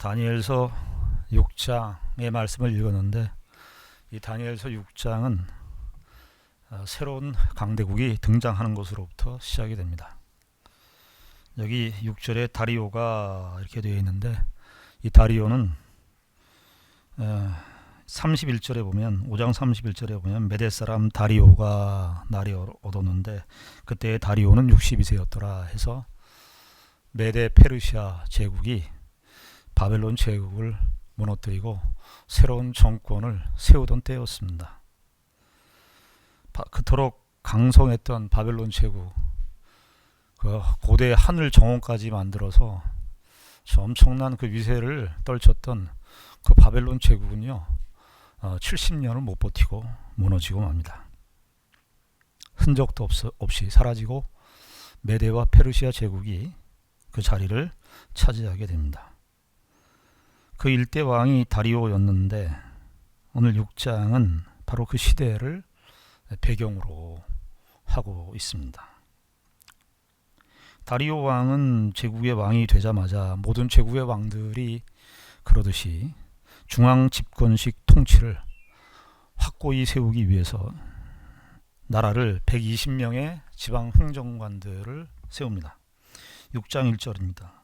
다니엘서 6장의 말씀을 읽었는데, 이 다니엘서 6장은 새로운 강대국이 등장하는 것으로부터 시작이 됩니다. 여기 6절에 다리오가 이렇게 되어 있는데, 이 다리오는 31절에 보면, 5장 31절에 보면 메대 사람 다리오가 날이 얻었는데 그때 다리오는 62세였더라 해서 메대 페르시아 제국이 바벨론 제국을 무너뜨리고 새로운 정권을 세우던 때였습니다. 그토록 강성했던 바벨론 제국, 그 고대 하늘 정원까지 만들어서 엄청난 그 위세를 떨쳤던 그 바벨론 제국은요, 70년을 못 버티고 무너지고 맙니다. 흔적도 없이 사라지고 메대와 페르시아 제국이 그 자리를 차지하게 됩니다. 그 일대 왕이 다리오였는데, 오늘 6장은 바로 그 시대를 배경으로 하고 있습니다. 다리오 왕은 제국의 왕이 되자마자 모든 제국의 왕들이 그러듯이 중앙 집권식 통치를 확고히 세우기 위해서 나라를 120명의 지방 행정관들을 세웁니다. 6장 1절입니다.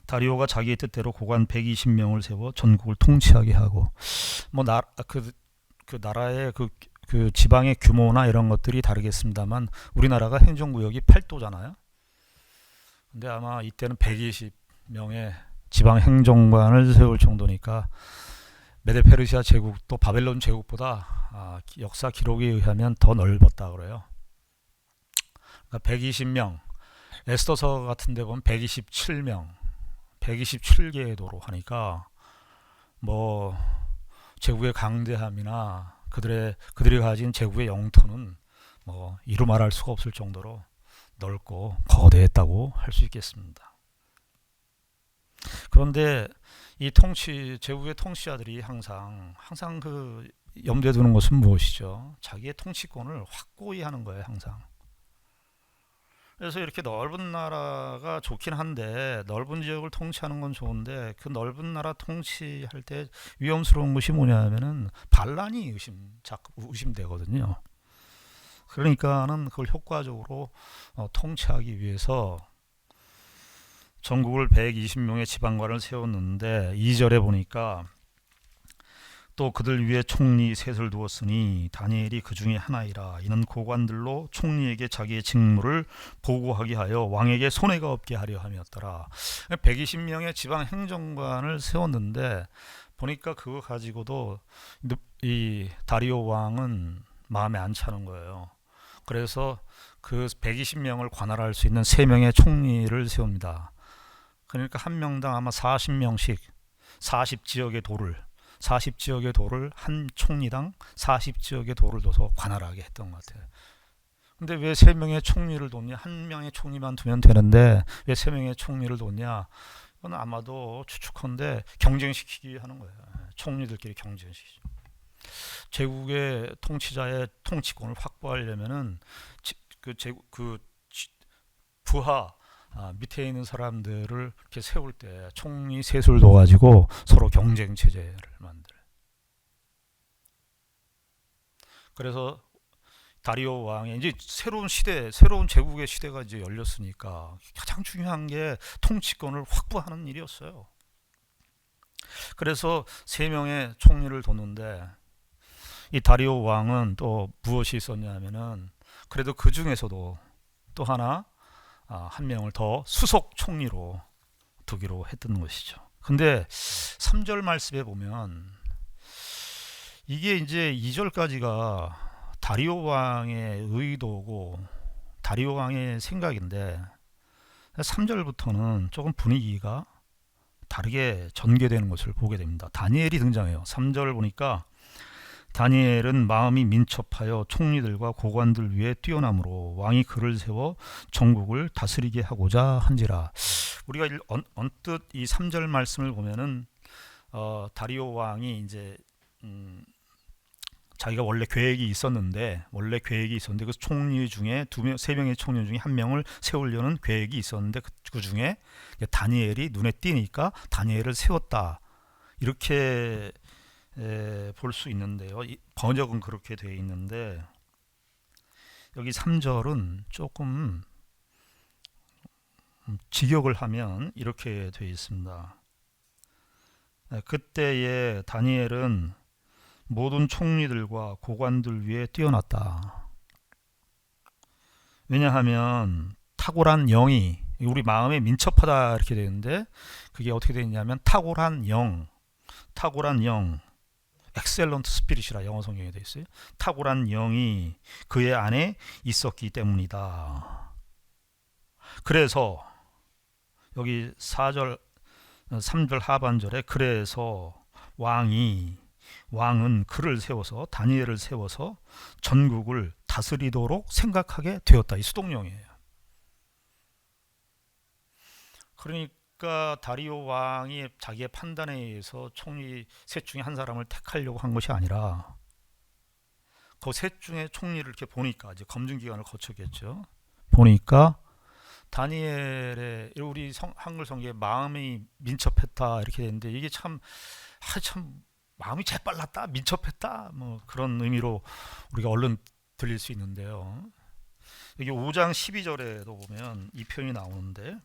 다리오가 자기의 뜻대로 고관 120명을 세워 전국을 통치하게 하고, 그 나라의 그 지방의 규모나 이런 것들이 다르겠습니다만 우리나라가 행정구역이 8도잖아요. 근데 아마 이때는 120명의 지방 행정관을 세울 정도니까 메데 페르시아 제국도 바벨론 제국보다 역사 기록에 의하면 더 넓었다 그래요. 그러니까 120명, 에스더서 같은 데 보면 127명, 127개의 도로 하니까 뭐 제국의 강대함이나 그들이 가진 제국의 영토는 뭐 이루 말할 수가 없을 정도로 넓고 거대했다고 할 수 있겠습니다. 그런데 이 제국의 통치자들이 항상 그 염두에 두는 것은 무엇이죠? 자기의 통치권을 확고히 하는 거예요, 항상. 그래서 이렇게 넓은 나라가 좋긴 한데, 넓은 지역을 통치하는 건 좋은데, 그 넓은 나라 통치할 때 위험스러운 것이 뭐냐면은 반란이 의심되거든요. 그러니까는 그걸 효과적으로 통치하기 위해서 전국을 120명의 지방관을 세웠는데, 2절에 보니까 또 그들 위에 총리 셋을 두었으니 다니엘이 그 중에 하나이라. 이는 고관들로 총리에게 자기의 직무를 보고하게 하여 왕에게 손해가 없게 하려 함이었더라. 120명의 지방 행정관을 세웠는데, 보니까 그거 가지고도 이 다리오 왕은 마음에 안 차는 거예요. 그래서 그 120명을 관할할 수 있는 3명의 총리를 세웁니다. 그러니까 한 명당 아마 40명씩 40지역의 도를 한 총리당 40지역의 도를 둬서 관할하게 했던 것 같아요. 근데 왜 3명의 총리를 뒀냐? 한 명의 총리만 두면 되는데 왜 3명의 총리를 뒀냐? 이건 아마도 추측컨대 경쟁시키기 위해 하는 거예요. 총리들끼리 경쟁시키죠. 제국의 통치자의 통치권을 확보하려면은 부하 밑에 있는 사람들을 이렇게 세울 때 총리 셋을 둬가지고 서로 경쟁 체제를 만들어요. 그래서 다리오 왕이 이제 새로운 제국의 시대가 이제 열렸으니까 가장 중요한 게 통치권을 확보하는 일이었어요. 그래서 3명의 총리를 뒀는데, 이 다리오 왕은 또 무엇이 있었냐면은, 그래도 그 중에서도 또 한 명을 더 수석 총리로 두기로 했던 것이죠. 근데 3절 말씀에 보면 이게 이제 2절까지가 다리오 왕의 의도고 다리오 왕의 생각인데, 3절부터는 조금 분위기가 다르게 전개되는 것을 보게 됩니다. 다니엘이 등장해요. 3절 보니까 다니엘은 마음이 민첩하여 총리들과 고관들 위에 뛰어남으로 왕이 그를 세워 전국을 다스리게 하고자 한지라. 우리가 언뜻 이 3절 말씀을 보면은 다리오 왕이 이제 자기가 원래 계획이 있었는데 그 총리 중에 세 명의 총리 중에 한 명을 세우려는 계획이 있었는데 그 중에 다니엘이 눈에 띄니까 다니엘을 세웠다. 이렇게 볼 수 있는데요. 번역은 그렇게 되어 있는데 여기 3절은 조금 직역을 하면 이렇게 되어 있습니다. 그때에 다니엘은 모든 총리들과 고관들 위에 뛰어났다. 왜냐하면 탁월한 영이 우리 마음에 민첩하다 이렇게 되는데 그게 어떻게 되냐면 탁월한 영 엑셀런트 스피릿이라 영어 성경에 되어 있어요. 탁월한 영이 그의 안에 있었기 때문이다. 그래서 여기 3절 하반절에 그래서 왕은 그를 세워서 다니엘을 세워서 전국을 다스리도록 생각하게 되었다. 이 수동령이에요. 그러니까 다리오 왕이 자기의 판단에 의해서 총리 셋 중에 한 사람을 택하려고 한 것이 아니라 그 셋 중에 총리를 이렇게 보니까 이제 검증 기간을 거쳤겠죠. 보니까 다니엘의 우리 한글 성경에 마음이 민첩했다 이렇게 되는데 이게 참 마음이 재빨랐다, 민첩했다 뭐 그런 의미로 우리가 얼른 들릴 수 있는데요. 여기 5장 12절에도 보면 이 표현이 나오는데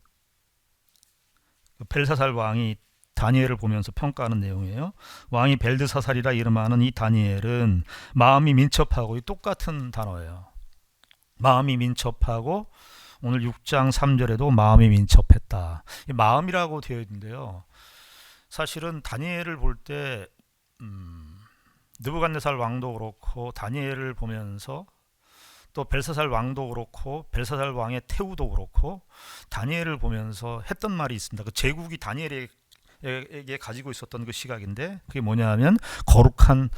벨사살 왕이 다니엘을 보면서 평가하는 내용이에요. 왕이 벨드사살이라 이름하는 이 다니엘은 마음이 민첩하고 똑같은 단어예요. 마음이 민첩하고 오늘 6장 3절에도 마음이 민첩했다. 마음이라고 되어 있는데요. 사실은 다니엘을 볼 때 느부갓네살 왕도 그렇고 다니엘을 보면서 또 벨사살 왕도 그렇고 벨사살 왕의 태우도 그렇고 다니엘을 보면서 했던 말이 있습니다. 그 제국이 다니엘에게 가지고 있었던 그 시각인데 그게 뭐냐면 거룩한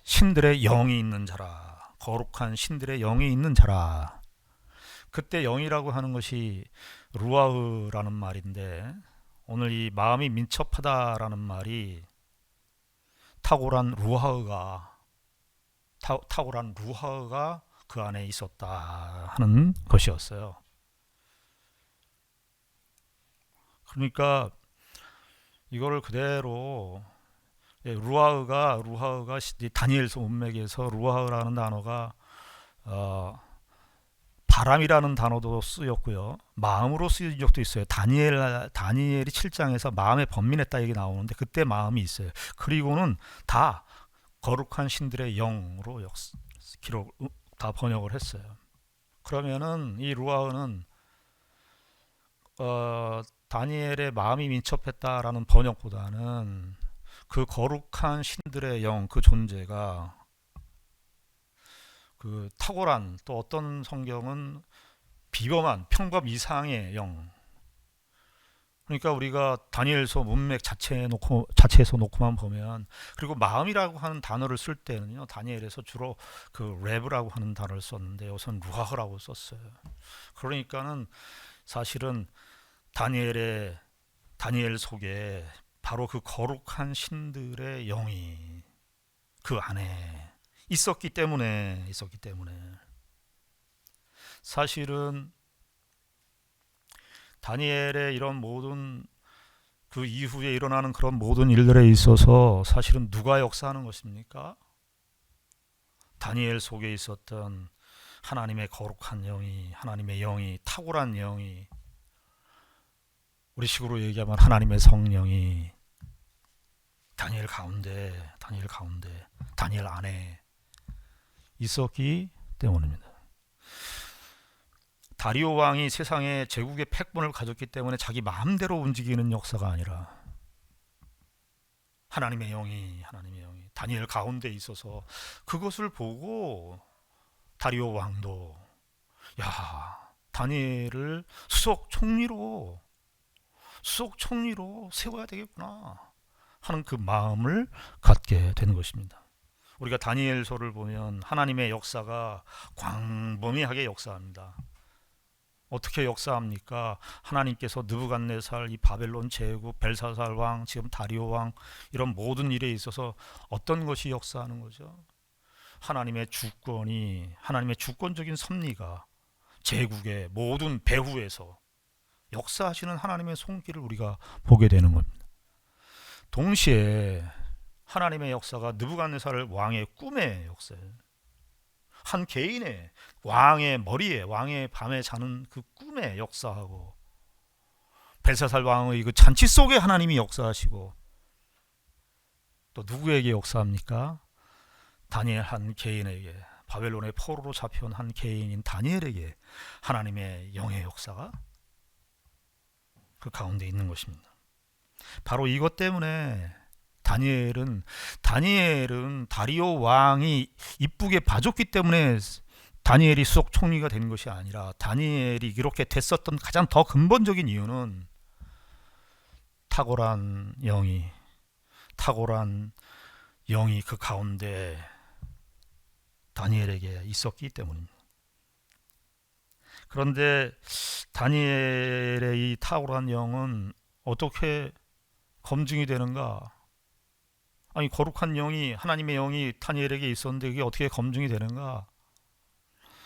신들의 영이 있는 자라. 거룩한 신들의 영이 있는 자라. 그때 영이라고 하는 것이 루아흐라는 말인데 오늘 이 마음이 민첩하다라는 말이 탁월한 루아흐가 그 안에 있었다 하는 것이었어요. 그러니까 이거를 그대로 루아흐가 다니엘서 문맥에서 루아흐라는 단어가 바람이라는 단어도 쓰였고요. 마음으로 쓰인 적도 있어요. 다니엘이 7장에서 마음에 번민했다 얘기 나오는데 그때 마음이 있어요. 그리고는 다 거룩한 신들의 영으로 다 번역을 했어요. 그러면은 이 루아흐는 다니엘의 마음이 민첩했다라는 번역보다는 그 거룩한 신들의 영, 그 존재가 그 탁월한 또 어떤 성경은 비범한 평범 이상의 영. 그러니까 우리가 다니엘서 문맥 자체에서 놓고만 보면 그리고 마음이라고 하는 단어를 쓸 때는요 다니엘에서 주로 그 레브라고 하는 단어를 썼는데 우선 루아흐라고 썼어요. 그러니까는 사실은 다니엘 속에 바로 그 거룩한 신들의 영이 그 안에 있었기 때문에 사실은 다니엘의 이런 모든 그 이후에 일어나는 그런 모든 일들에 있어서 사실은 누가 역사하는 것입니까? 다니엘 속에 있었던 하나님의 거룩한 영이, 하나님의 영이, 탁월한 영이, 우리 식으로 얘기하면 하나님의 성령이 다니엘 안에 있었기 때문입니다. 다리오 왕이 세상에 제국의 패권을 가졌기 때문에 자기 마음대로 움직이는 역사가 아니라 하나님의 영이 다니엘 가운데 있어서 그것을 보고 다리오 왕도 다니엘을 수석 총리로 세워야 되겠구나 하는 그 마음을 갖게 되는 것입니다. 우리가 다니엘서를 보면 하나님의 역사가 광범위하게 역사합니다. 어떻게 역사합니까? 하나님께서 느부갓네살, 이 바벨론 제국, 벨사살 왕, 지금 다리오 왕 이런 모든 일에 있어서 어떤 것이 역사하는 거죠? 하나님의 주권이, 하나님의 주권적인 섭리가 제국의 모든 배후에서 역사하시는 하나님의 손길을 우리가 보게 되는 겁니다. 동시에 하나님의 역사가 느부갓네살 왕의 꿈의 역사예요. 한 개인의 왕의 머리에, 왕의 밤에 자는 그 꿈의 역사하고, 벨사살 왕의 그 잔치 속에 하나님이 역사하시고, 또 누구에게 역사합니까? 다니엘 한 개인에게, 바벨론의 포로로 잡혀온 한 개인인 다니엘에게 하나님의 영의 역사가 그 가운데 있는 것입니다. 바로 이것 때문에 다니엘은 다리오 왕이 이쁘게 봐줬기 때문에 다니엘이 수석 총리가 된 것이 아니라, 다니엘이 이렇게 됐었던 가장 더 근본적인 이유는 탁월한 영이 그 가운데 다니엘에게 있었기 때문입니다. 그런데 다니엘의 이 탁월한 영은 어떻게 검증이 되는가? 아니, 거룩한 영이, 하나님의 영이 다니엘에게 있었는데 이게 어떻게 검증이 되는가?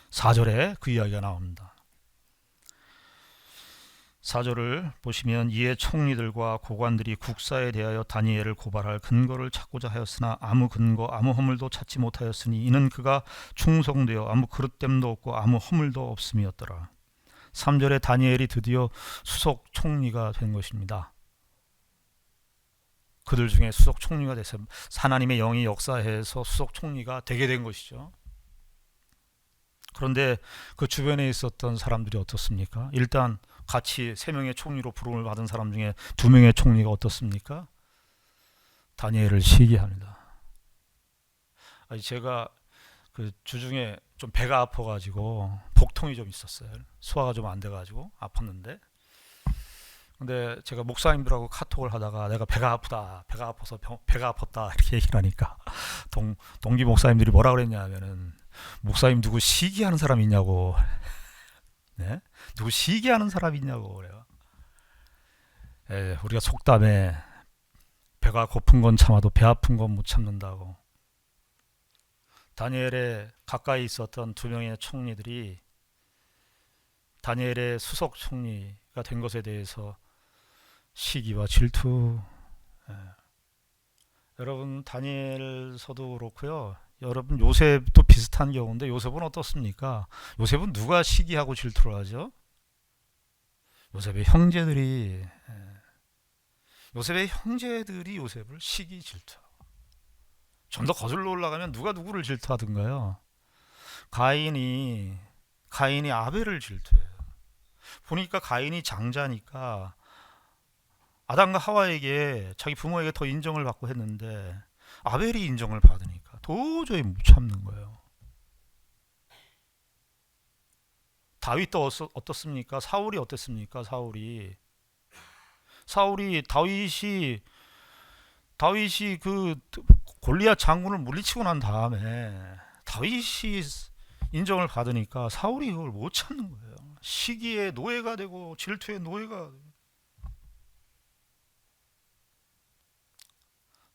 4절에 그 이야기가 나옵니다. 4절을 보시면, 이에 총리들과 고관들이 국사에 대하여 다니엘을 고발할 근거를 찾고자 하였으나 아무 근거 아무 허물도 찾지 못하였으니 이는 그가 충성되어 아무 그릇됨도 없고 아무 허물도 없음이었더라. 3절에 다니엘이 드디어 수석 총리가 된 것입니다. 그들 중에 수석 총리가 돼서 하나님의 영이 역사해서 수석 총리가 되게 된 것이죠. 그런데 그 주변에 있었던 사람들이 어떻습니까? 일단 같이 3명의 총리로 부름을 받은 사람 중에 2명의 총리가 어떻습니까? 다니엘을 시기합니다. 제가 그 주중에 좀 배가 아파가지고 복통이 좀 있었어요. 소화가 좀 안 돼가지고 아팠는데, 근데 제가 목사님들하고 카톡을 하다가 내가 배가 아프다, 배가 아파서 배가 아팠다 이렇게 얘기를 하니까 동기 목사님들이 뭐라 그랬냐면은, 목사님 누구 시기하는 사람 있냐고. 네? 누구 시기하는 사람 있냐고 그래요. 우리가 속담에 배가 고픈 건 참아도 배 아픈 건 못 참는다고. 다니엘의 가까이 있었던 2명의 총리들이 다니엘의 수석 총리가 된 것에 대해서 시기와 질투. 여러분, 다니엘서도 그렇고요. 여러분, 요셉도 비슷한 경우인데, 요셉은 어떻습니까? 요셉은 누가 시기하고 질투를 하죠? 요셉의 형제들이 요셉을 시기 질투하고, 좀 더 거슬러 올라가면 누가 누구를 질투하던가요? 가인이 아벨을 질투해요. 보니까 가인이 장자니까 아담과 하와에게, 자기 부모에게 더 인정을 받고 했는데 아벨이 인정을 받으니까 도저히 못 참는 거예요. 다윗도 어떻습니까? 사울이 어땠습니까? 다윗이 그 골리앗 장군을 물리치고 난 다음에 다윗이 인정을 받으니까 사울이 그걸 못 참는 거예요. 시기의 노예가 되고 질투의 노예가 되고.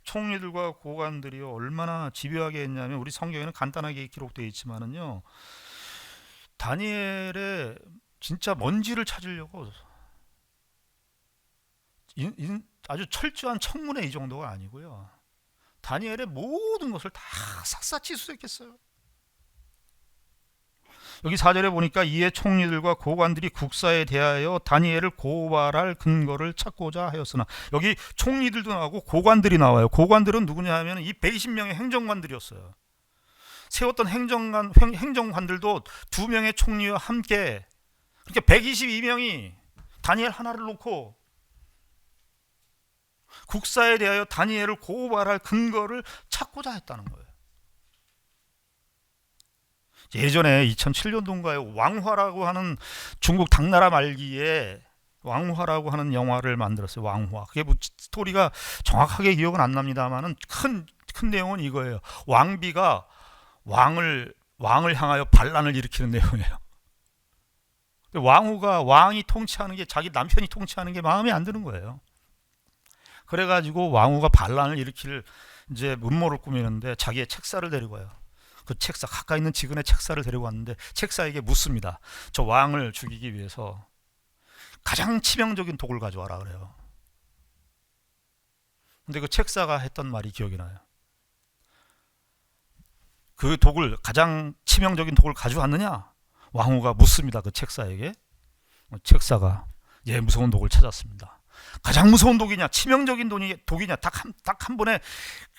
총리들과 고관들이 얼마나 집요하게 했냐면, 우리 성경에는 간단하게 기록되어 있지만은요, 다니엘의 진짜 먼지를 찾으려고 아주 철저한 청문회 이 정도가 아니고요, 다니엘의 모든 것을 다 샅샅이 수색했어요. 여기 4절에 보니까, 이에 총리들과 고관들이 국사에 대하여 다니엘을 고발할 근거를 찾고자 하였으나, 여기 총리들도 나오고 고관들이 나와요. 고관들은 누구냐 하면 이 120명의 행정관들이었어요. 세웠던 행정관들도 2명의 총리와 함께, 그러니까 122명이 다니엘 하나를 놓고 국사에 대하여 다니엘을 고발할 근거를 찾고자 했다는 거예요. 예전에 2007년도인가에 왕화라고 하는, 중국 당나라 말기에 왕화라고 하는 영화를 만들었어요. 왕화. 그게 뭐 스토리가 정확하게 기억은 안 납니다만은 큰 내용은 이거예요. 왕비가 왕을 향하여 반란을 일으키는 내용이에요. 왕이 통치하는 게, 자기 남편이 통치하는 게 마음에 안 드는 거예요. 그래가지고 왕후가 반란을 일으킬 이제 음모를 꾸미는데 자기의 책사를 데리고 와요. 그 책사, 가까이 있는 지근의 책사를 데리고 왔는데 책사에게 묻습니다. 저 왕을 죽이기 위해서 가장 치명적인 독을 가져와라 그래요. 근데 그 책사가 했던 말이 기억이 나요. 그 독을, 가장 치명적인 독을 가져왔느냐? 왕후가 묻습니다. 그 책사에게. 책사가 예, 무서운 독을 찾았습니다. 가장 무서운 독이냐? 치명적인 독이냐? 딱 한 번에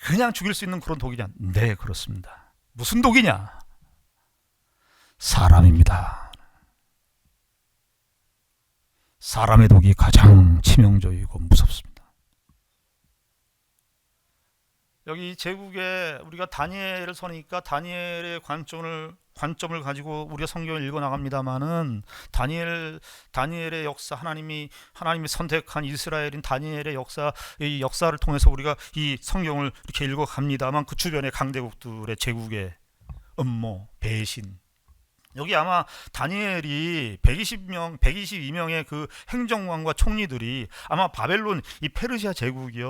그냥 죽일 수 있는 그런 독이냐? 네, 그렇습니다. 무슨 독이냐? 사람입니다. 사람의 독이 가장 치명적이고 무섭습니다. 여기 제국에 우리가 다니엘을 서니까 다니엘의 관점을 가지고 우리가 성경을 읽어 나갑니다만은 다니엘의 역사, 하나님이 선택한 이스라엘인 다니엘의 역사, 이 역사를 통해서 우리가 이 성경을 이렇게 읽어 갑니다만 그 주변의 강대국들의 제국의 음모, 배신, 여기 아마 다니엘이 122명의 그 행정관과 총리들이 아마 바벨론, 이 페르시아 제국이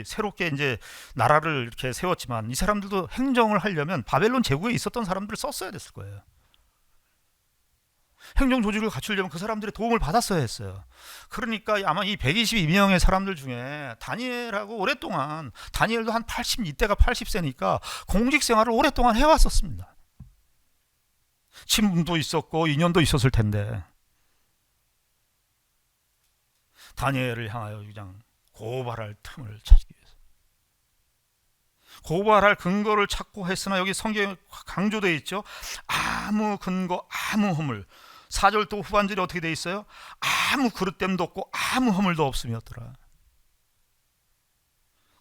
새롭게 이제 나라를 이렇게 세웠지만 이 사람들도 행정을 하려면 바벨론 제국에 있었던 사람들을 썼어야 됐을 거예요. 행정 조직을 갖추려면 그 사람들의 도움을 받았어야 했어요. 그러니까 아마 이 122명의 사람들 중에 다니엘하고 오랫동안, 다니엘도 한 80, 이때가 80세니까 공직 생활을 오랫동안 해왔었습니다. 친분도 있었고 인연도 있었을 텐데 다니엘을 향하여 그냥 고발할 틈을 찾기 위해서, 고발할 근거를 찾고 했으나 여기 성경에 강조되어 있죠. 아무 근거, 아무 허물. 4절 또 후반절이 어떻게 되어 있어요? 아무 그릇됨도 없고 아무 허물도 없음이었더라.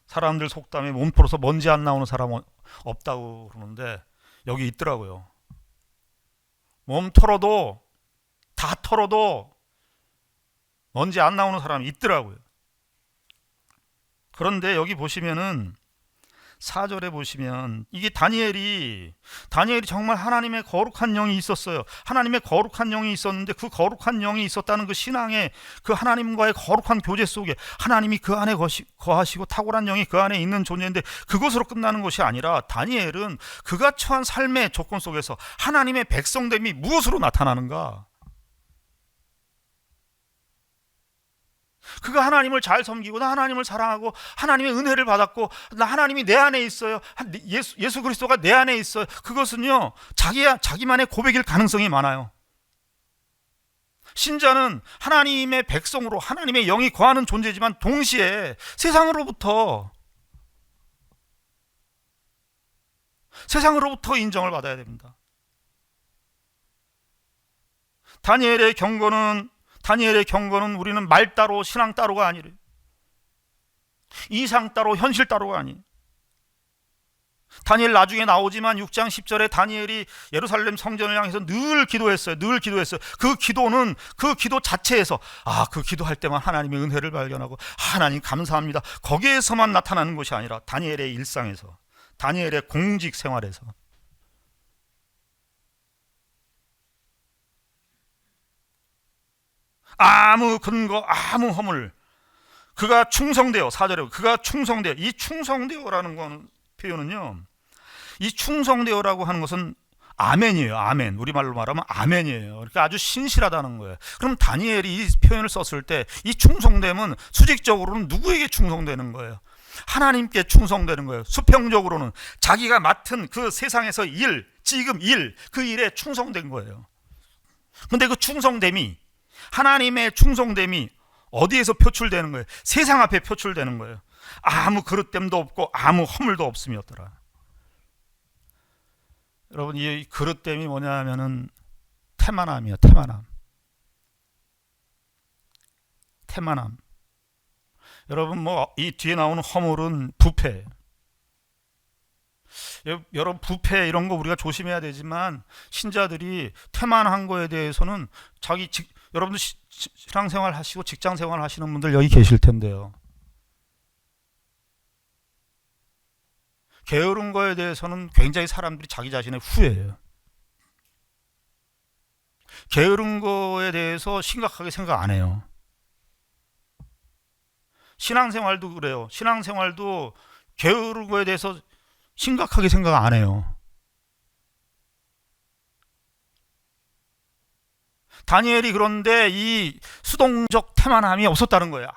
사람들 속담에 몸풀어서 먼지 안 나오는 사람 없다고 그러는데 여기 있더라고요. 몸 털어도, 다 털어도 먼지 안 나오는 사람이 있더라고요. 그런데 여기 보시면은 4절에 보시면 이게 다니엘이 정말 하나님의 거룩한 영이 있었어요. 하나님의 거룩한 영이 있었는데 그 거룩한 영이 있었다는 그 신앙의, 그 하나님과의 거룩한 교제 속에 하나님이 그 안에 거하시고 탁월한 영이 그 안에 있는 존재인데 그것으로 끝나는 것이 아니라 다니엘은 그가 처한 삶의 조건 속에서 하나님의 백성됨이 무엇으로 나타나는가? 그가 하나님을 잘 섬기고 나 하나님을 사랑하고 하나님의 은혜를 받았고 나 하나님이 내 안에 있어요. 예수 그리스도가 내 안에 있어요. 그것은요 자기만의 고백일 가능성이 많아요. 신자는 하나님의 백성으로 하나님의 영이 거하는 존재지만 동시에 세상으로부터 인정을 받아야 됩니다. 다니엘의 경고는 우리는 말 따로 신앙 따로가 아니래. 이상 따로 현실 따로가 아니. 다니엘 나중에 나오지만 6장 10절에 다니엘이 예루살렘 성전을 향해서 늘 기도했어요. 그 기도 자체에서 그 기도할 때만 하나님의 은혜를 발견하고 하나님 감사합니다. 거기에서만 나타나는 것이 아니라 다니엘의 일상에서, 다니엘의 공직 생활에서. 아무 근거, 아무 허물. 그가 충성되어, 4절에 그가 충성되어. 이 충성되어라는 거는 표현은요, 이 충성되어라고 하는 것은 아멘이에요. 아멘. 우리말로 말하면 아멘이에요. 그러니까 아주 신실하다는 거예요. 그럼 다니엘이 이 표현을 썼을 때 이 충성됨은 수직적으로는 누구에게 충성되는 거예요? 하나님께 충성되는 거예요. 수평적으로는 자기가 맡은 그 세상에서 그 일에 충성된 거예요. 근데 그 충성됨이, 하나님의 충성됨이 어디에서 표출되는 거예요? 세상 앞에 표출되는 거예요. 아무 그릇됨도 없고 아무 허물도 없음이었더라. 여러분, 이 그릇됨이 뭐냐면은 태만함이에요. 태만함. 여러분, 이 뒤에 나오는 허물은 부패예요. 여러분, 부패 이런 거 우리가 조심해야 되지만 신자들이 태만한 거에 대해서는 여러분들 신앙생활 하시고 직장생활 하시는 분들 여기 계실 텐데요. 게으른 거에 대해서는 굉장히 사람들이 자기 자신의 후회해요. 게으른 거에 대해서 심각하게 생각 안 해요. 신앙생활도 그래요. 신앙생활도 게으른 거에 대해서 심각하게 생각 안 해요. 다니엘이 그런데 이 수동적 태만함이 없었다는 거야.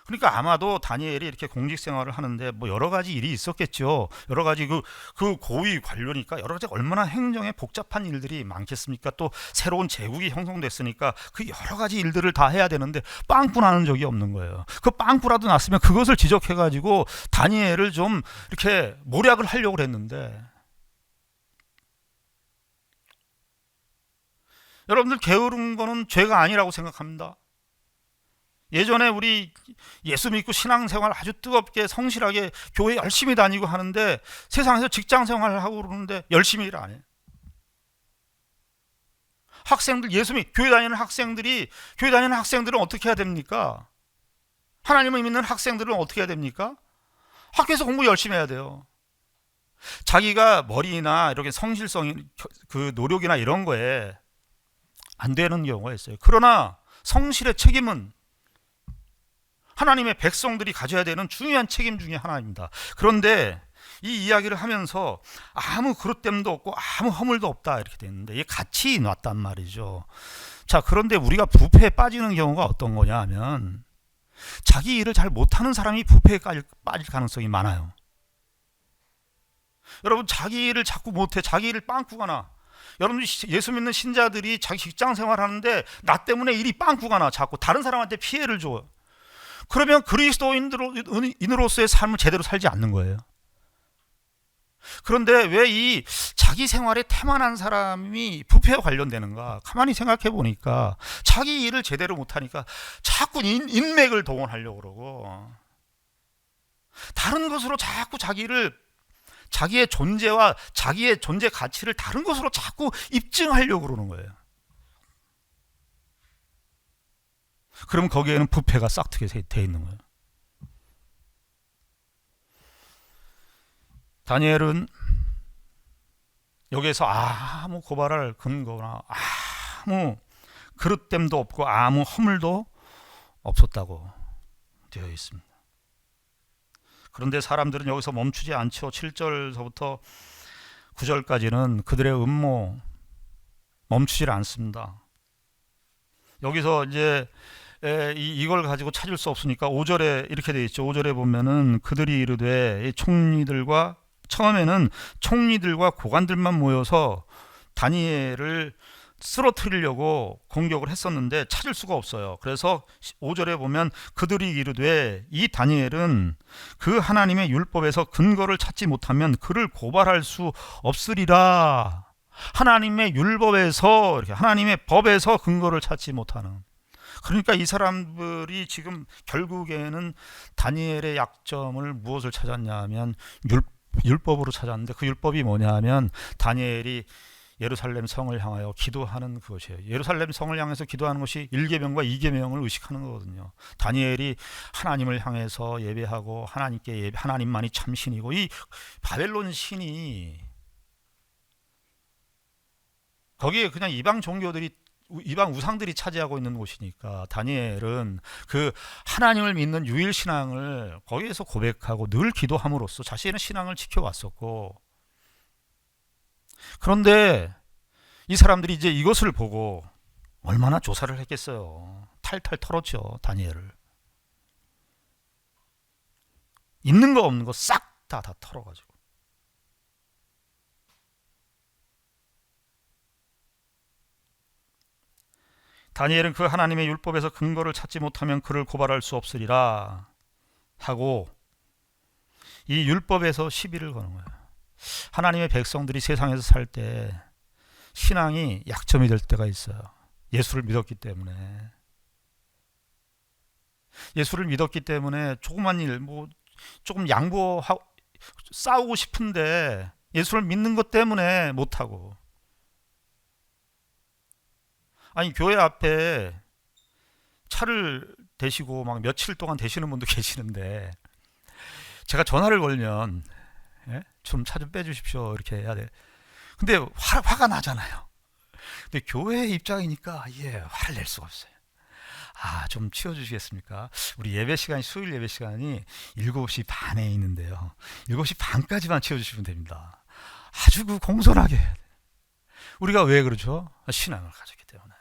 그러니까 아마도 다니엘이 이렇게 공직 생활을 하는데 뭐 여러 가지 일이 있었겠죠. 여러 가지 그 고위 관료니까 여러 가지 얼마나 행정에 복잡한 일들이 많겠습니까? 또 새로운 제국이 형성됐으니까 그 여러 가지 일들을 다 해야 되는데 빵꾸 나는 적이 없는 거예요. 그 빵꾸라도 났으면 그것을 지적해가지고 다니엘을 좀 이렇게 모략을 하려고 했는데, 여러분들 게으른 거는 죄가 아니라고 생각합니다. 예전에 우리 예수 믿고 신앙생활 아주 뜨겁게 성실하게 교회 열심히 다니고 하는데 세상에서 직장생활을 하고 그러는데 열심히 일 안 해. 학생들, 교회 다니는 학생들은 어떻게 해야 됩니까? 하나님을 믿는 학생들은 어떻게 해야 됩니까? 학교에서 공부 열심히 해야 돼요. 자기가 머리나 이렇게 성실성, 그 노력이나 이런 거에 안 되는 경우가 있어요. 그러나 성실의 책임은 하나님의 백성들이 가져야 되는 중요한 책임 중에 하나입니다. 그런데 이 이야기를 하면서 아무 그릇됨도 없고 아무 허물도 없다 이렇게 됐는데 이게 같이 놨단 말이죠. 자, 그런데 우리가 부패에 빠지는 경우가 어떤 거냐 하면 자기 일을 잘 못하는 사람이 부패에 빠질 가능성이 많아요. 여러분, 자기 일을 자꾸 못해, 자기 일을 빵꾸가 나. 여러분, 예수 믿는 신자들이 자기 직장 생활하는데 나 때문에 일이 빵꾸가 나, 자꾸 다른 사람한테 피해를 줘. 그러면 그리스도인으로서의 삶을 제대로 살지 않는 거예요. 그런데 왜 이 자기 생활에 태만한 사람이 부패와 관련되는가? 가만히 생각해 보니까 자기 일을 제대로 못하니까 자꾸 인맥을 동원하려고 그러고 다른 것으로 자꾸 자기의 존재와 자기의 존재 가치를 다른 것으로 자꾸 입증하려고 그러는 거예요. 그럼 거기에는 부패가 싹트게 돼 있는 거예요. 다니엘은 여기에서 아무 고발할 근거나 아무 그릇됨도 없고 아무 허물도 없었다고 되어 있습니다. 그런데 사람들은 여기서 멈추지 않죠. 7절서부터 9절까지는 그들의 음모 멈추질 않습니다. 여기서 이제 이걸 가지고 찾을 수 없으니까 5절에 이렇게 되어 있죠. 5절에 보면은 그들이 이르되 처음에는 총리들과 고관들만 모여서 다니엘을 쓰러뜨리려고 공격을 했었는데 찾을 수가 없어요. 그래서 5절에 보면 그들이 이르되 이 다니엘은 그 하나님의 율법에서 근거를 찾지 못하면 그를 고발할 수 없으리라. 하나님의 율법에서, 이렇게 하나님의 법에서 근거를 찾지 못하는. 그러니까 이 사람들이 지금 결국에는 다니엘의 약점을 무엇을 찾았냐 하면 율법으로 찾았는데, 그 율법이 뭐냐 하면 다니엘이 예루살렘 성을 향하여 기도하는 그것이에요. 예루살렘 성을 향해서 기도하는 것이 1계명과 2계명을 의식하는 거거든요. 다니엘이 하나님을 향해서 예배하고 하나님만이 참 신이고, 이 바벨론 신이 거기에 그냥 이방 우상들이 차지하고 있는 곳이니까 다니엘은 그 하나님을 믿는 유일 신앙을 거기에서 고백하고 늘 기도함으로써 자신의 신앙을 지켜왔었고, 그런데 이 사람들이 이제 이것을 보고 얼마나 조사를 했겠어요. 탈탈 털었죠, 다니엘을. 있는 거 없는 거 싹 다 털어가지고. 다니엘은 그 하나님의 율법에서 근거를 찾지 못하면 그를 고발할 수 없으리라 하고 이 율법에서 시비를 거는 거예요. 하나님의 백성들이 세상에서 살 때 신앙이 약점이 될 때가 있어요. 예수를 믿었기 때문에. 조그만 일, 조금 양보하고 싸우고 싶은데 예수를 믿는 것 때문에 못하고. 아니, 교회 앞에 차를 대시고 막 며칠 동안 대시는 분도 계시는데 제가 전화를 걸면 좀 차 좀 빼주십시오 이렇게 해야 돼. 근데 화가 나잖아요. 근데 교회 입장이니까 화를 낼 수가 없어요. 좀 치워주시겠습니까? 우리 예배 시간이 수요일 예배 시간이 7시 반에 있는데요. 7시 반까지만 치워주시면 됩니다. 아주 공손하게 해야 돼요. 우리가 왜 그렇죠? 신앙을 가졌기 때문에.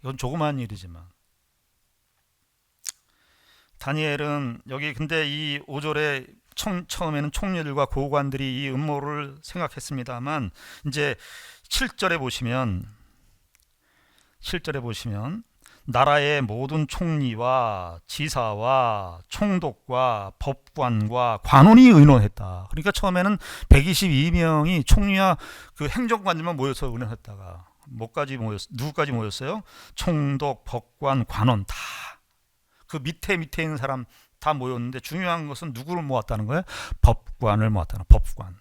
이건 조그마한 일이지만 다니엘은 여기 근데 이 5절에 처음에는 총리들과 고관들이 이 음모를 생각했습니다만 이제 7절에 보시면 나라의 모든 총리와 지사와 총독과 법관과 관원이 의논했다. 그러니까 처음에는 122명이 총리와 그 행정관들만 모여서 의논했다가 누구까지 모였어요? 총독, 법관, 관원 다. 그 밑에 있는 사람 다 모였는데 중요한 것은 누구를 모았다는 거예요? 법관을 모았다는 거예요. 법관.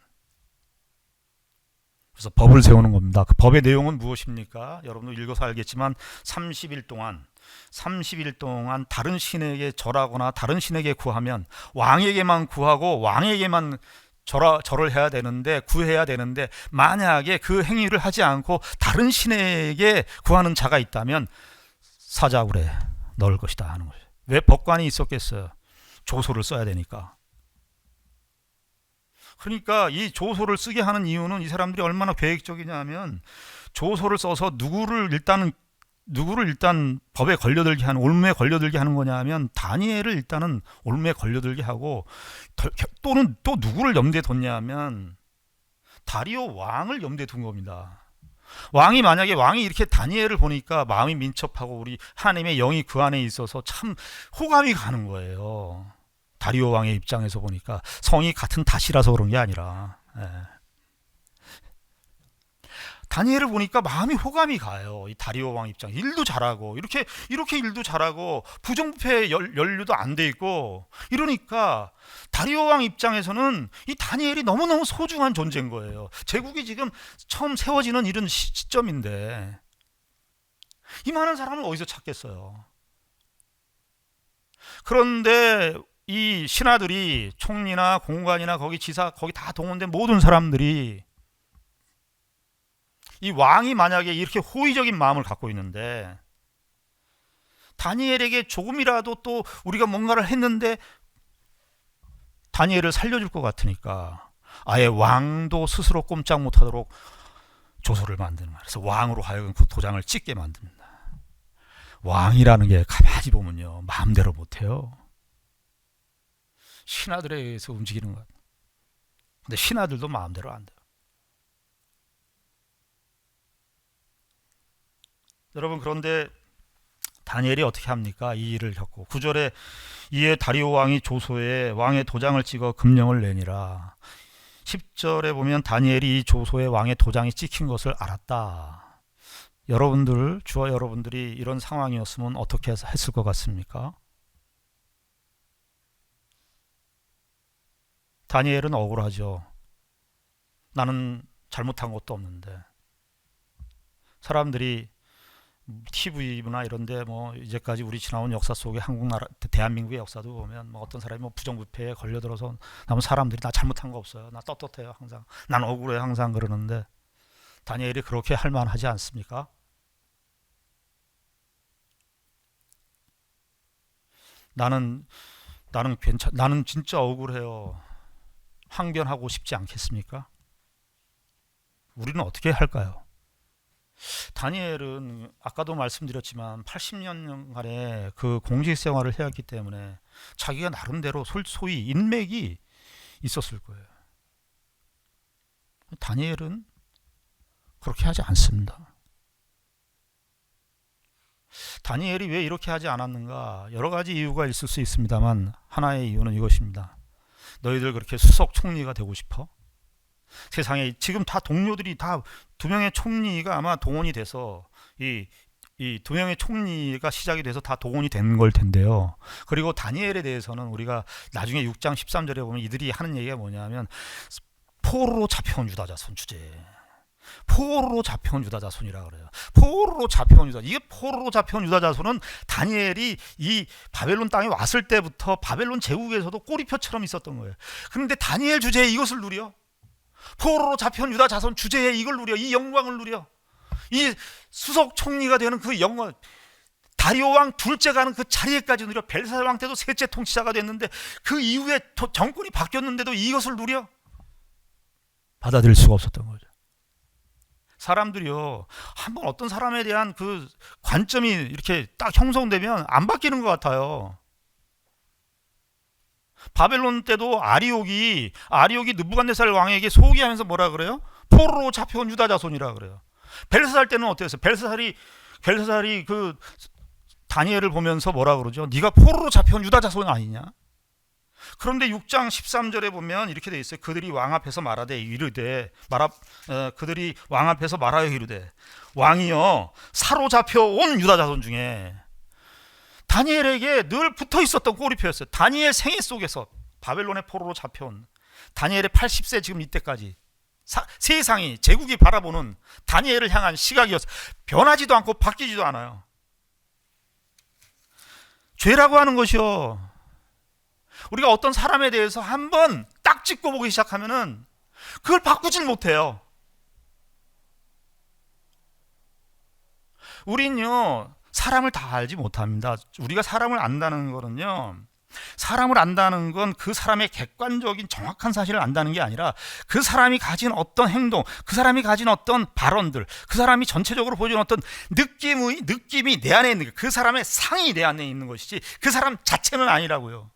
그래서 법을 세우는 겁니다. 그 법의 내용은 무엇입니까? 여러분도 읽어서 알겠지만 30일 동안 다른 신에게 절하거나 다른 신에게 구하면 왕에게만 구하고 왕에게만 절을 해야 되는데 구해야 되는데 만약에 그 행위를 하지 않고 다른 신에게 구하는 자가 있다면 사자굴에 넣을 것이다 하는 거죠. 왜 법관이 있었겠어요? 조소를 써야 되니까. 그러니까 이 조소를 쓰게 하는 이유는 이 사람들이 얼마나 계획적이냐면 조소를 써서 누구를 일단 법에 걸려들게 하는 올무에 걸려들게 하는 거냐 하면 다니엘을 일단은 올무에 걸려들게 하고 또는 또 누구를 염두에 뒀냐 하면 다리오 왕을 염두에 둔 겁니다. 만약에 왕이 이렇게 다니엘을 보니까 마음이 민첩하고 우리 하나님의 영이 그 안에 있어서 참 호감이 가는 거예요. 다리오 왕의 입장에서 보니까 성이 같은 닷이라서 그런 게 아니라 다니엘을 보니까 마음이 호감이 가요. 이 다리오 왕 입장 일도 잘하고 이렇게 일도 잘하고 부정부패 연루도 안 돼 있고 이러니까 다리오 왕 입장에서는 이 다니엘이 너무너무 소중한 존재인 거예요. 제국이 지금 처음 세워지는 이런 시점인데 이 많은 사람을 어디서 찾겠어요. 그런데 이 신하들이 총리나 공관이나 거기 지사 거기 다 동원된 모든 사람들이 이 왕이 만약에 이렇게 호의적인 마음을 갖고 있는데 다니엘에게 조금이라도 또 우리가 뭔가를 했는데 다니엘을 살려줄 것 같으니까 아예 왕도 스스로 꼼짝 못하도록 조서를 만드는 거예요. 그래서 왕으로 하여금 그 도장을 찍게 만듭니다. 왕이라는 게 가만히 보면요 마음대로 못해요. 신하들에 의해서 움직이는 것. 근데 신하들도 마음대로 안 돼요. 여러분 그런데 다니엘이 어떻게 합니까? 이 일을 겪고 9절에 이에 다리오 왕이 조소에 왕의 도장을 찍어 금령을 내니라. 10절에 보면 다니엘이 이 조소에 왕의 도장이 찍힌 것을 알았다. 저와 여러분들이 이런 상황이었으면 어떻게 했을 것 같습니까? 다니엘은 억울하죠. 나는 잘못한 것도 없는데. 사람들이 TV나 이런데 이제까지 우리 지나온 역사 속에 대한민국의 역사도 보면 어떤 사람이 부정부패에 걸려들어서 남은 사람들이 나 잘못한 거 없어요. 나 떳떳해요. 항상. 난 억울해 항상 그러는데 다니엘이 그렇게 할 만하지 않습니까? 나는 진짜 억울해요. 항변하고 싶지 않겠습니까? 우리는 어떻게 할까요? 다니엘은 아까도 말씀드렸지만 80년간의 그 공직 생활을 해왔기 때문에 자기가 나름대로 소위 인맥이 있었을 거예요. 다니엘은 그렇게 하지 않습니다. 다니엘이 왜 이렇게 하지 않았는가? 여러 가지 이유가 있을 수 있습니다만 하나의 이유는 이것입니다. 너희들 그렇게 수석 총리가 되고 싶어? 세상에 지금 다 동료들이 다 두 명의 총리가 아마 동원이 돼서 이 두 명의 총리가 시작이 돼서 다 동원이 된 걸 텐데요. 그리고 다니엘에 대해서는 우리가 나중에 6장 13절에 보면 이들이 하는 얘기가 뭐냐면 포로로 잡혀온 유다 자손 주제. 포로로 잡혀온 유다 자손이라 그래요. 포로로 잡혀온 유다 자손은 다니엘이 이 바벨론 땅에 왔을 때부터 바벨론 제국에서도 꼬리표처럼 있었던 거예요. 그런데 다니엘 주제에 이것을 누려. 포로로 잡혀온 유다 자손 주제에 이걸 누려. 이 영광을 누려. 이 수석 총리가 되는 그 영광. 다리오 왕 둘째 가는 그 자리에까지 누려. 벨사살 왕 때도 셋째 통치자가 됐는데 그 이후에 정권이 바뀌었는데도 이것을 누려 받아들일 수가 없었던 거죠. 사람들이요, 한번 어떤 사람에 대한 그 관점이 이렇게 딱 형성되면 안 바뀌는 것 같아요. 바벨론 때도 아리옥이 느부갓네살 왕에게 소개하면서 뭐라 그래요? 포로로 잡혀온 유다 자손이라 그래요. 벨사살 때는 어땠어요? 벨사살이 그 다니엘을 보면서 뭐라 그러죠? 네가 포로로 잡혀온 유다 자손 아니냐? 그런데 6장 13절에 보면 이렇게 돼 있어요. 그들이 왕 앞에서 말하되 이르되 그들이 왕 앞에서 말하여 이르되 왕이여 사로잡혀 온 유다 자손 중에 다니엘에게 늘 붙어 있었던 꼬리표였어요. 다니엘 생애 속에서 바벨론의 포로로 잡혀온 다니엘의 80세 지금 이때까지 세상이 제국이 바라보는 다니엘을 향한 시각이었어요. 변하지도 않고 바뀌지도 않아요. 죄라고 하는 것이요, 우리가 어떤 사람에 대해서 한번 딱 짚고 보기 시작하면은 그걸 바꾸질 못해요. 우린요, 사람을 다 알지 못합니다. 우리가 사람을 안다는 거는요, 사람을 안다는 건 그 사람의 객관적인 정확한 사실을 안다는 게 아니라 그 사람이 가진 어떤 행동, 그 사람이 가진 어떤 발언들, 그 사람이 전체적으로 보여주는 어떤 느낌이 내 안에 있는 거, 그 사람의 상이 내 안에 있는 것이지 그 사람 자체는 아니라고요.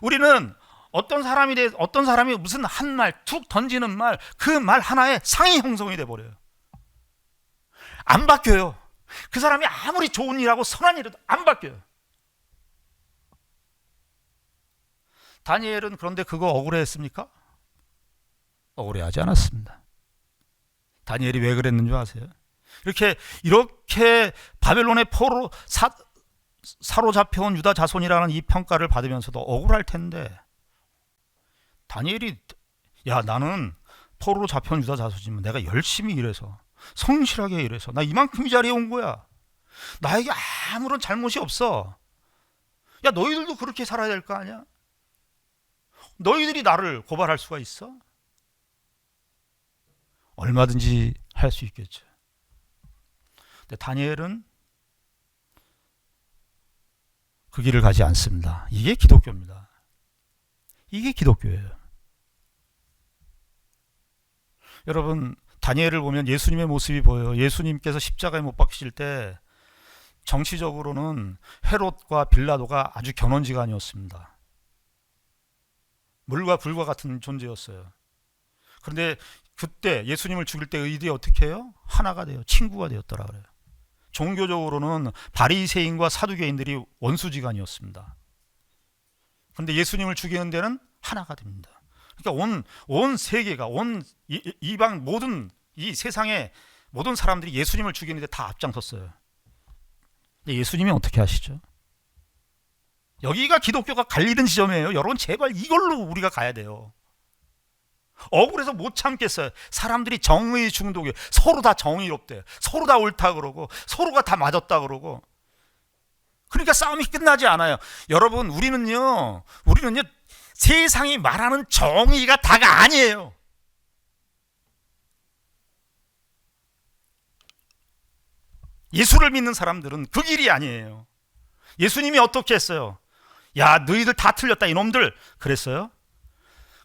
우리는 어떤 사람이 무슨 한 말, 툭 던지는 말, 그 말 하나에 상이 형성이 돼 버려요. 안 바뀌어요. 그 사람이 아무리 좋은 일하고 선한 일해도 안 바뀌어요. 다니엘은 그런데 그거 억울해했습니까? 억울해하지 않았습니다. 다니엘이 왜 그랬는 줄 아세요? 이렇게 바벨론의 포로 사로잡혀온 유다 자손이라는 이 평가를 받으면서도 억울할 텐데, 다니엘이 나는 포로로 잡혀온 유다 자손이면 내가 열심히 일해서 성실하게 일해서 나 이만큼 이 자리에 온 거야. 나에게 아무런 잘못이 없어. 너희들도 그렇게 살아야 될 거 아니야? 너희들이 나를 고발할 수가 있어? 얼마든지 할 수 있겠죠. 근데 다니엘은 그 길을 가지 않습니다. 이게 기독교입니다. 이게 기독교예요. 여러분, 다니엘을 보면 예수님의 모습이 보여요. 예수님께서 십자가에 못 박히실 때 정치적으로는 헤롯과 빌라도가 아주 견원지간이었습니다. 물과 불과 같은 존재였어요. 그런데 그때 예수님을 죽일 때 의들이 어떻게 해요? 하나가 돼요. 친구가 되었더라 그래요. 종교적으로는 바리새인과 사두개인들이 원수지간이었습니다. 그런데 예수님을 죽이는 데는 하나가 됩니다. 그러니까 온 세계가, 온 이방 모든 이 세상의 모든 사람들이 예수님을 죽이는데 다 앞장섰어요. 근데 예수님이 어떻게 하시죠? 여기가 기독교가 갈리는 지점이에요. 여러분, 제발 이걸로 우리가 가야 돼요. 억울해서 못 참겠어요. 사람들이 정의 중독이에요. 서로 다 정의롭대요. 서로 다 옳다 그러고 서로가 다 맞았다 그러고. 그러니까 싸움이 끝나지 않아요. 여러분, 우리는요 세상이 말하는 정의가 다가 아니에요. 예수를 믿는 사람들은 그 길이 아니에요. 예수님이 어떻게 했어요? 너희들 다 틀렸다 이놈들 그랬어요?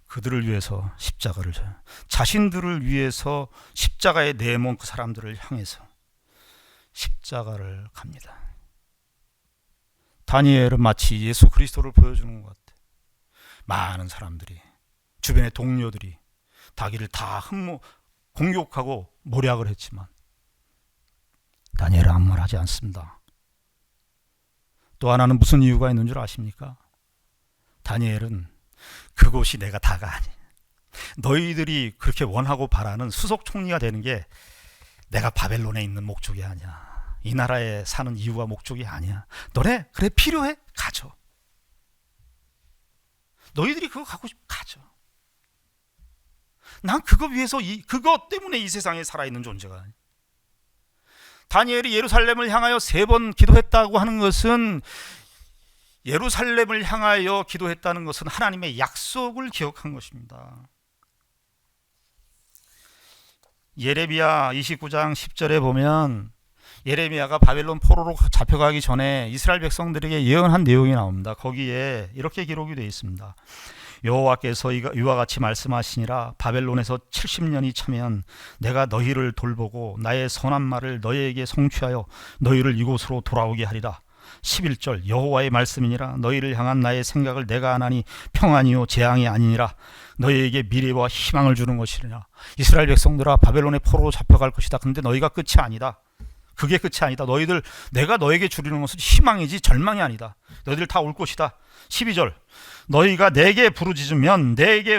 그들을 위해서 십자가를 져요. 자신들을 위해서 십자가에 내몬 그 사람들을 향해서 십자가를 갑니다. 다니엘은 마치 예수 그리스도를 보여주는 것 같아요. 많은 사람들이, 주변의 동료들이 자기를 다 공격하고 모략을 했지만 다니엘은 아무 말 하지 않습니다. 또 하나는 무슨 이유가 있는 줄 아십니까? 다니엘은 그곳이 내가 다가 아니야. 너희들이 그렇게 원하고 바라는 수석 총리가 되는 게 내가 바벨론에 있는 목적이 아니야. 이 나라에 사는 이유가 목적이 아니야. 너네 그래 필요해? 가져. 너희들이 그거 갖고 싶으면 가져. 난 그거 위해서 그것 때문에 이 세상에 살아있는 존재가 아니야. 다니엘이 예루살렘을 향하여 3번 기도했다고 하는 것은, 예루살렘을 향하여 기도했다는 것은 하나님의 약속을 기억한 것입니다. 예레미야 29장 10절에 보면 예레미야가 바벨론 포로로 잡혀가기 전에 이스라엘 백성들에게 예언한 내용이 나옵니다. 거기에 이렇게 기록이 되어 있습니다. 여호와께서 이와 같이 말씀하시니라. 바벨론에서 70년이 차면 내가 너희를 돌보고 나의 선한 말을 너희에게 성취하여 너희를 이곳으로 돌아오게 하리라. 11절 여호와의 말씀이니라. 너희를 향한 나의 생각을 내가 아나니 평안이요 재앙이 아니니라. 너희에게 미래와 희망을 주는 것이라. 이스라엘 백성들아, 바벨론의 포로로 잡혀갈 것이다. 근데 너희가 끝이 아니다. 그게 끝이 아니다. 내가 너에게 주리는 것은 희망이지 절망이 아니다. 너희들 다 올 것이다. 12절 너희가 내게 부르짖으면 내게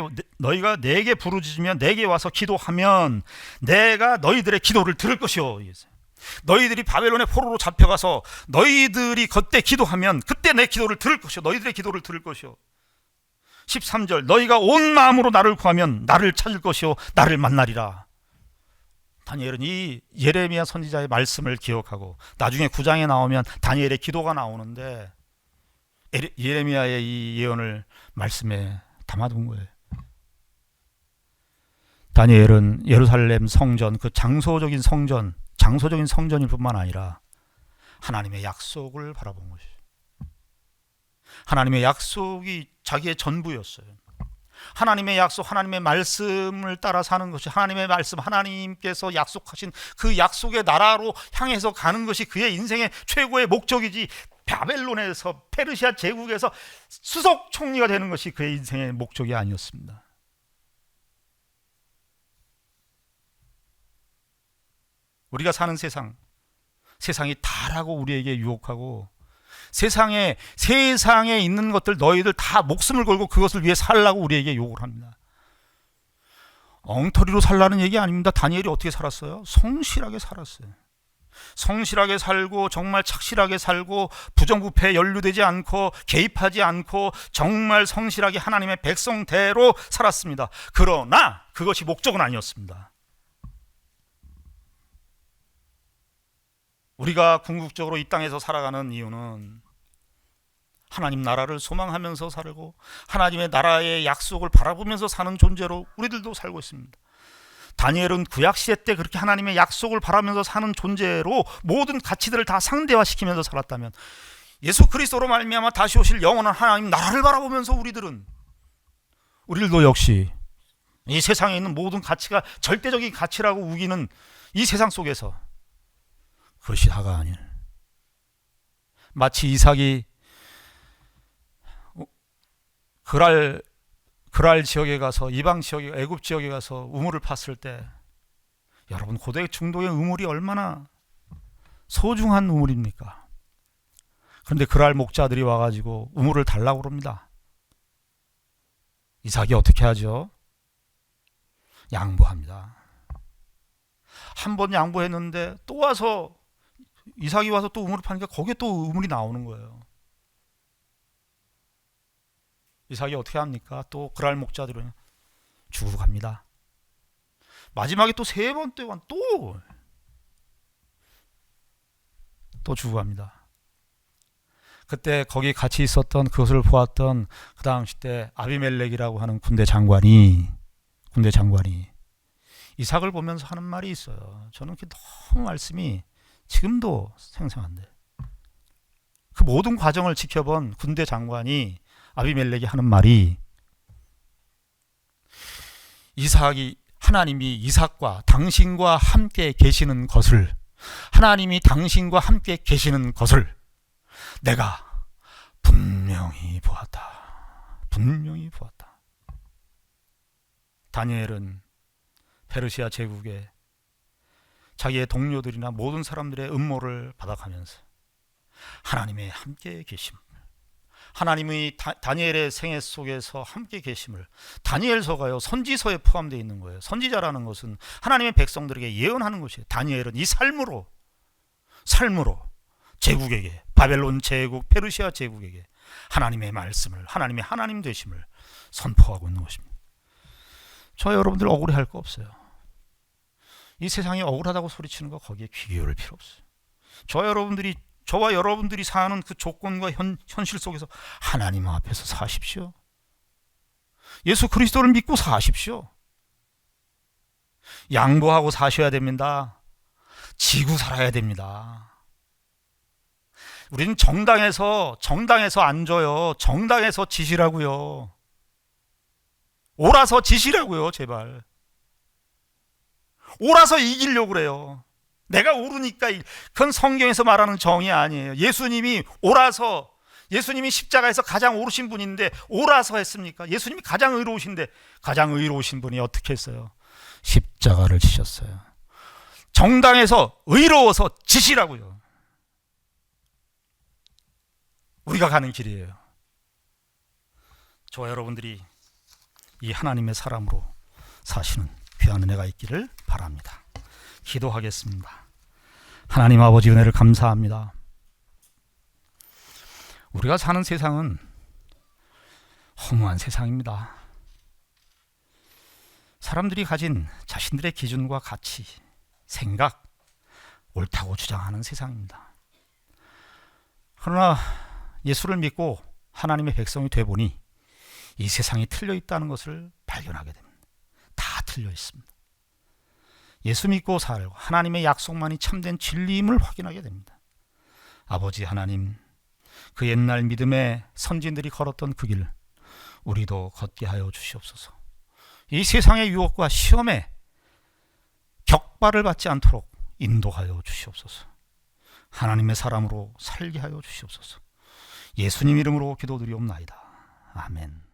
와서 기도하면 내가 너희들의 기도를 들을 것이요. 너희들이 바벨론의 포로로 잡혀가서 너희들이 그때 기도하면 그때 내 기도를 들을 것이요. 너희들의 기도를 들을 것이요. 13절 너희가 온 마음으로 나를 구하면 나를 찾을 것이요 나를 만나리라. 다니엘은 이 예레미야 선지자의 말씀을 기억하고 나중에 9장에 나오면 다니엘의 기도가 나오는데 예레미야의 이 예언을 말씀에 담아둔 거예요. 다니엘은 예루살렘 성전, 그 장소적인 성전일 뿐만 아니라 하나님의 약속을 바라본 것이죠. 하나님의 약속이 자기의 전부였어요. 하나님의 약속, 하나님의 말씀을 따라 사는 것이, 하나님의 말씀, 하나님께서 약속하신 그 약속의 나라로 향해서 가는 것이 그의 인생의 최고의 목적이지, 바벨론에서, 페르시아 제국에서 수석 총리가 되는 것이 그의 인생의 목적이 아니었습니다. 우리가 사는 세상이 다라고 우리에게 유혹하고, 세상에 있는 것들 너희들 다 목숨을 걸고 그것을 위해 살라고 우리에게 요구를 합니다. 엉터리로 살라는 얘기 아닙니다. 다니엘이 어떻게 살았어요? 성실하게 살았어요. 성실하게 살고 정말 착실하게 살고 부정부패에 연루되지 않고 개입하지 않고 정말 성실하게 하나님의 백성대로 살았습니다. 그러나 그것이 목적은 아니었습니다. 우리가 궁극적으로 이 땅에서 살아가는 이유는 하나님 나라를 소망하면서 살고 하나님의 나라의 약속을 바라보면서 사는 존재로 우리들도 살고 있습니다. 다니엘은 구약시대 때 그렇게 하나님의 약속을 바라면서 사는 존재로 모든 가치들을 다 상대화시키면서 살았다면, 예수 그리스도로 말미암아 다시 오실 영원한 하나님 나라를 바라보면서 우리들도 역시 이 세상에 있는 모든 가치가 절대적인 가치라고 우기는 이 세상 속에서 그것이 다가 아닌, 마치 이삭이 그랄 지역에 가서, 이방 지역에, 애굽 지역에 가서 우물을 팠을 때, 여러분 고대 중동의 우물이 얼마나 소중한 우물입니까? 그런데 그랄 목자들이 와가지고 우물을 달라고 그럽니다. 이삭이 어떻게 하죠? 양보합니다. 한 번 양보했는데 또 와서 이삭이 와서 또 우물을 파니까 거기에 또 우물이 나오는 거예요. 이삭이 어떻게 합니까? 또 그랄 목자들은 죽으러 갑니다. 마지막에 또 세 번 동안 또 죽어 갑니다. 그때 거기 같이 있었던, 그것을 보았던 그 당시 때 아비멜렉이라고 하는 군대 장관이 이삭을 보면서 하는 말이 있어요. 저는 그게 너무 말씀이 지금도 생생한데, 그 모든 과정을 지켜본 군대 장관이 아비멜렉이 하는 말이, 하나님이 이삭과 당신과 함께 계시는 것을, 하나님이 당신과 함께 계시는 것을 내가 분명히 보았다. 다니엘은 페르시아 제국에 자기의 동료들이나 모든 사람들의 음모를 받아가면서 하나님의 함께 계심, 하나님의 다니엘의 생애 속에서 함께 계심을, 다니엘서가요 선지서에 포함되어 있는 거예요. 선지자라는 것은 하나님의 백성들에게 예언하는 것이에요. 다니엘은 이 삶으로 제국에게, 바벨론 제국, 페르시아 제국에게 하나님의 말씀을, 하나님의 하나님 되심을 선포하고 있는 것입니다. 저 여러분들 억울해할 거 없어요. 이 세상이 억울하다고 소리치는 거 거기에 귀 기울일 필요 없어요. 저와 여러분들이 사는 그 조건과 현실 속에서 하나님 앞에서 사십시오. 예수 그리스도를 믿고 사십시오. 양보하고 사셔야 됩니다. 지고 살아야 됩니다. 우리는 정당에서 앉아요. 정당에서 지시라고요. 옳아서 지시라고요. 제발. 옳아서 이기려고 그래요. 내가 옳으니까. 그건 성경에서 말하는 정의 아니에요. 예수님이 옳아서, 예수님이 십자가에서 가장 옳으신 분인데 옳아서 했습니까? 예수님이 가장 의로우신데, 가장 의로우신 분이 어떻게 했어요? 십자가를 지셨어요. 정당에서 의로워서 지시라고요. 우리가 가는 길이에요. 저와 여러분들이 이 하나님의 사람으로 사시는 귀한 은혜가 있기를 바랍니다. 기도하겠습니다. 하나님 아버지, 은혜를 감사합니다. 우리가 사는 세상은 허무한 세상입니다. 사람들이 가진 자신들의 기준과 가치, 생각, 옳다고 주장하는 세상입니다. 그러나 예수를 믿고 하나님의 백성이 되보니 이 세상이 틀려 있다는 것을 발견하게 됩니다. 다 틀려 있습니다. 예수 믿고 살고 하나님의 약속만이 참된 진리임을 확인하게 됩니다. 아버지 하나님, 그 옛날 믿음의 선진들이 걸었던 그 길 우리도 걷게 하여 주시옵소서. 이 세상의 유혹과 시험에 격발을 받지 않도록 인도하여 주시옵소서. 하나님의 사람으로 살게 하여 주시옵소서. 예수님 이름으로 기도드리옵나이다. 아멘.